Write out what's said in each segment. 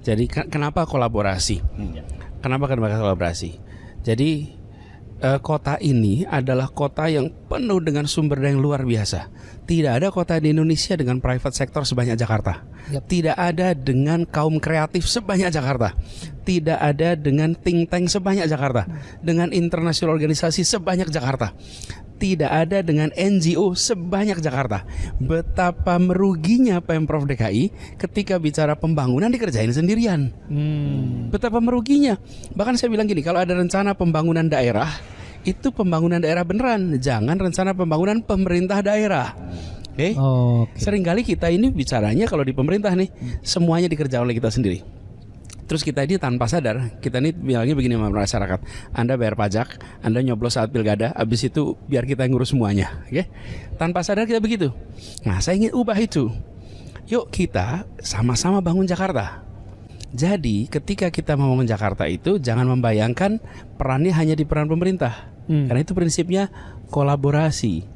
Jadi kenapa kolaborasi? Kenapa kolaborasi? Jadi kota ini adalah kota yang penuh dengan sumber daya yang luar biasa. Tidak ada kota di Indonesia dengan private sector sebanyak Jakarta. Tidak ada dengan kaum kreatif sebanyak Jakarta. Tidak ada dengan think tank sebanyak Jakarta. Dengan international organisasi sebanyak Jakarta. Tidak ada dengan NGO sebanyak Jakarta. Betapa meruginya Pemprov DKI ketika bicara pembangunan dikerjain sendirian. Betapa meruginya. Bahkan saya bilang gini, kalau ada rencana pembangunan daerah, itu pembangunan daerah beneran, jangan rencana pembangunan pemerintah daerah. Oke? Seringkali kita ini bicaranya kalau di pemerintah nih, semuanya dikerjakan oleh kita sendiri. Terus kita ini tanpa sadar, kita ini bilangnya begini sama masyarakat, Anda bayar pajak, Anda nyoblos saat pilkada, habis itu biar kita yang ngurus semuanya. Oke? Tanpa sadar kita begitu. Nah, saya ingin ubah itu. Yuk kita sama-sama bangun Jakarta. Jadi ketika kita membangun Jakarta itu jangan membayangkan perannya hanya di peran pemerintah. Karena itu prinsipnya kolaborasi.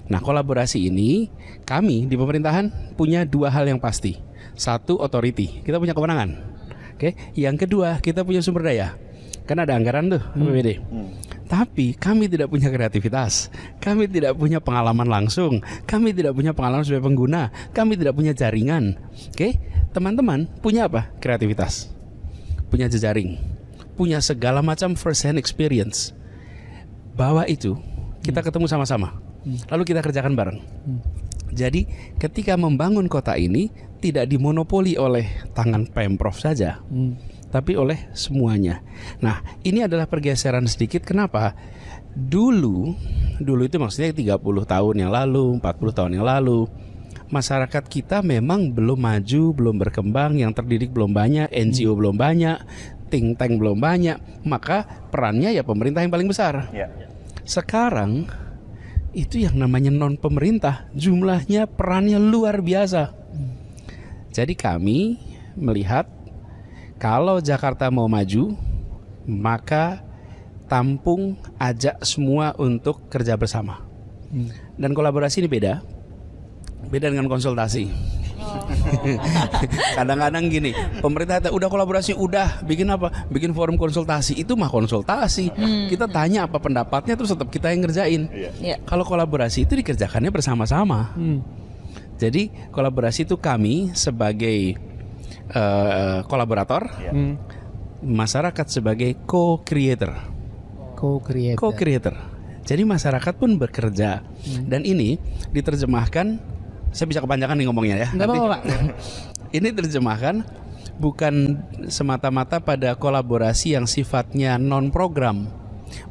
Nah, kolaborasi ini kami di pemerintahan punya dua hal yang pasti. Satu, authority. Kita punya kewenangan. Oke. Yang kedua, kita punya sumber daya. Kan ada anggaran tuh APBD. Tapi kami tidak punya kreativitas. Kami tidak punya pengalaman langsung. Kami tidak punya pengalaman sebagai pengguna. Kami tidak punya jaringan. Oke. Teman-teman punya apa? Kreativitas. Punya jejaring. Punya segala macam first hand experience. Bawa itu, kita ketemu sama-sama. Lalu kita kerjakan bareng. Jadi ketika membangun kota ini tidak dimonopoli oleh tangan Pemprov saja, tapi oleh semuanya. Nah, ini adalah pergeseran sedikit. Kenapa? Dulu itu maksudnya 30 tahun yang lalu, 40 tahun yang lalu, masyarakat kita memang belum maju, belum berkembang, yang terdidik belum banyak, NGO belum banyak, think tank belum banyak, maka perannya ya pemerintah yang paling besar. Sekarang itu yang namanya non pemerintah, jumlahnya perannya luar biasa. Jadi kami melihat kalau Jakarta mau maju, maka tampung, ajak semua untuk kerja bersama. Dan kolaborasi ini beda dengan konsultasi. Kadang-kadang gini, pemerintah udah kolaborasi, udah bikin apa? Bikin forum konsultasi. Itu mah konsultasi. Kita tanya apa pendapatnya, terus tetap kita yang ngerjain. Kalau kolaborasi itu dikerjakannya bersama-sama. Jadi kolaborasi itu kami sebagai kolaborator, masyarakat sebagai co-creator. Jadi masyarakat pun bekerja. Dan ini diterjemahkan, saya bisa kepanjangan nih ngomongnya ya. Nggak apa-apa, Pak. Ini terjemahkan bukan semata-mata pada kolaborasi yang sifatnya non-program.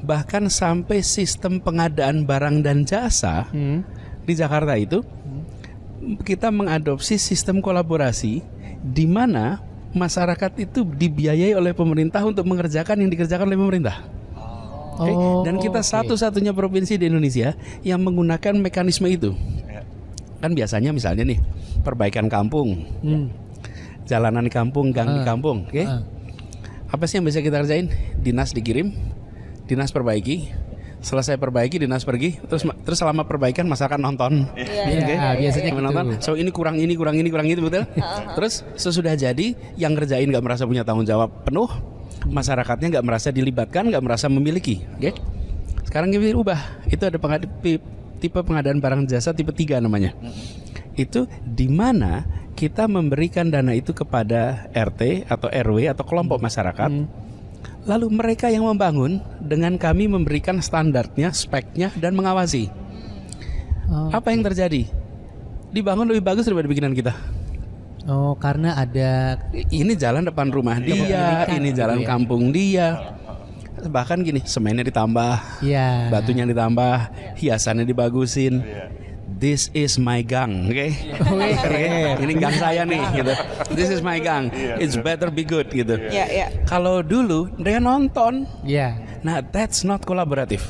Bahkan sampai sistem pengadaan barang dan jasa di Jakarta itu, kita mengadopsi sistem kolaborasi di mana masyarakat itu dibiayai oleh pemerintah untuk mengerjakan yang dikerjakan oleh pemerintah. Dan kita satu-satunya provinsi di Indonesia yang menggunakan mekanisme itu. Kan biasanya misalnya nih, perbaikan kampung, jalanan di kampung, gang di kampung, apa sih yang bisa kita kerjain? Dinas dikirim, dinas perbaiki, selesai perbaiki, dinas pergi, terus selama perbaikan masyarakat nonton. Biasanya menonton. So ini kurang itu, betul? Terus sesudah jadi, yang ngerjain nggak merasa punya tanggung jawab penuh, masyarakatnya nggak merasa dilibatkan, nggak merasa memiliki. Sekarang kita ubah, itu ada tipe pengadaan barang jasa tipe 3 namanya. Itu di mana kita memberikan dana itu kepada RT atau RW atau kelompok masyarakat. Lalu mereka yang membangun dengan kami memberikan standarnya, speknya dan mengawasi. Apa yang terjadi? Dibangun lebih bagus daripada bikinan kita. Karena ada ini jalan depan rumah dia, ini jalan kampung dia. Bahkan gini, semennya ditambah, batunya ditambah, hiasannya dibagusin. This is my gang, Ini gang saya nih, gitu. This is my gang. It's better be good, gitu. Kalau dulu dia nonton, nah that's not collaborative.